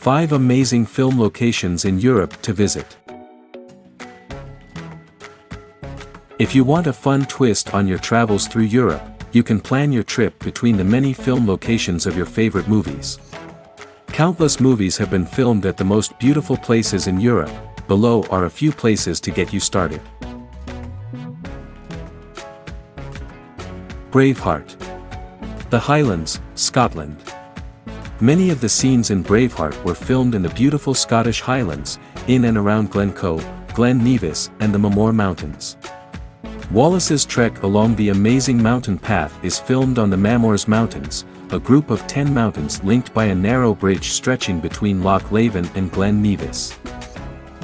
5 amazing film locations in Europe to visit. If you want a fun twist on your travels through Europe, you can plan your trip between the many film locations of your favorite movies. Countless movies have been filmed at the most beautiful places in Europe. Below are a few places to get you started. Braveheart. The Highlands, Scotland. Many of the scenes in Braveheart were filmed in the beautiful Scottish Highlands, in and around Glencoe, Glen Nevis, and the Moor Mountains. Wallace's trek along the amazing mountain path is filmed on the Mamors Mountains, a group of 10 mountains linked by a narrow bridge stretching between Loch Leven and Glen Nevis.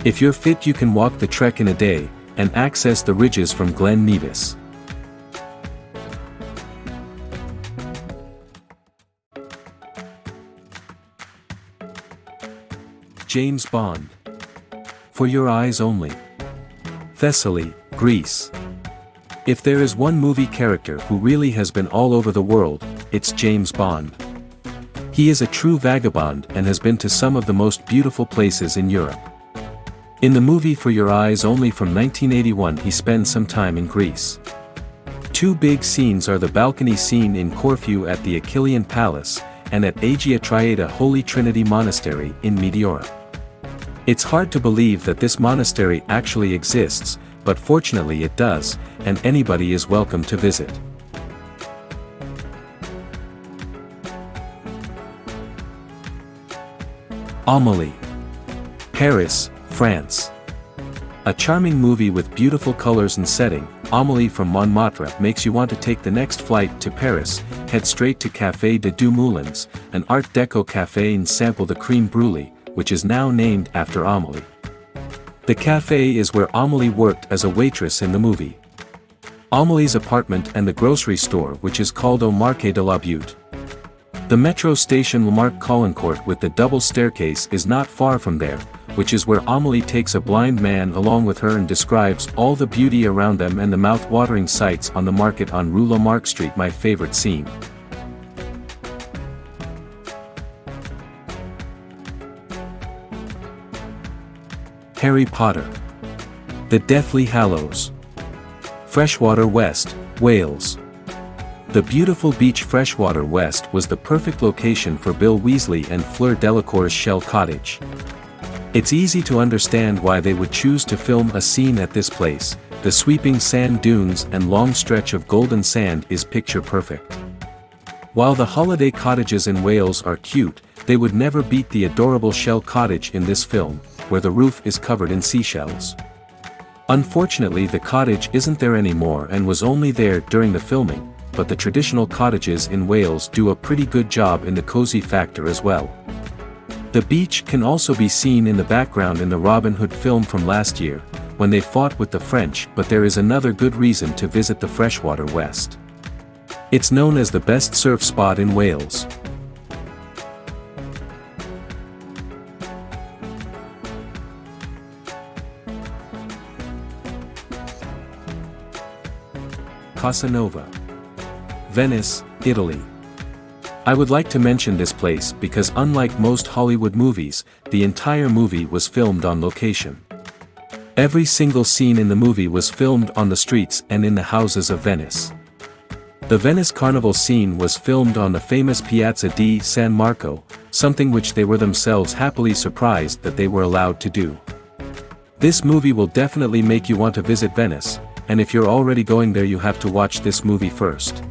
If you're fit, you can walk the trek in a day, and access the ridges from Glen Nevis. James Bond. For Your Eyes Only. Thessaly, Greece. If there is one movie character who really has been all over the world, it's James Bond. He is a true vagabond and has been to some of the most beautiful places in Europe. In the movie For Your Eyes Only from 1981, he spends some time in Greece. 2 big scenes are the balcony scene in Corfu at the Achillean Palace, and at Agia Triada Holy Trinity Monastery in Meteora. It's hard to believe that this monastery actually exists, but fortunately it does, and anybody is welcome to visit. Amélie. Paris, France. A charming movie with beautiful colors and setting, Amélie from Montmartre makes you want to take the next flight to Paris, head straight to Café de Deux Moulins, an Art Deco café, and sample the crème brûlée, which is now named after Amélie. The café is where Amélie worked as a waitress in the movie. Amélie's apartment and the grocery store, which is called Au Marché de la Butte. The metro station Le Marc Caulaincourt with the double staircase is not far from there, which is where Amélie takes a blind man along with her and describes all the beauty around them and the mouth-watering sights on the market on Rue Lamarck Street. My favorite scene. Harry Potter. The Deathly Hallows. Freshwater West, Wales. The beautiful beach Freshwater West was the perfect location for Bill Weasley and Fleur Delacour's Shell Cottage. It's easy to understand why they would choose to film a scene at this place. The sweeping sand dunes and long stretch of golden sand is picture perfect. While the holiday cottages in Wales are cute, they would never beat the adorable Shell Cottage in this film, where the roof is covered in seashells. Unfortunately, the cottage isn't there anymore and was only there during the filming, but the traditional cottages in Wales do a pretty good job in the cozy factor as well. The beach can also be seen in the background in the Robin Hood film from last year, when they fought with the French, but there is another good reason to visit the Freshwater West. It's known as the best surf spot in Wales. Casanova. Venice, Italy. I would like to mention this place because unlike most Hollywood movies, the entire movie was filmed on location. Every single scene in the movie was filmed on the streets and in the houses of Venice. The Venice Carnival scene was filmed on the famous Piazza di San Marco, something which they were themselves happily surprised that they were allowed to do. This movie will definitely make you want to visit Venice, and if you're already going there, you have to watch this movie first.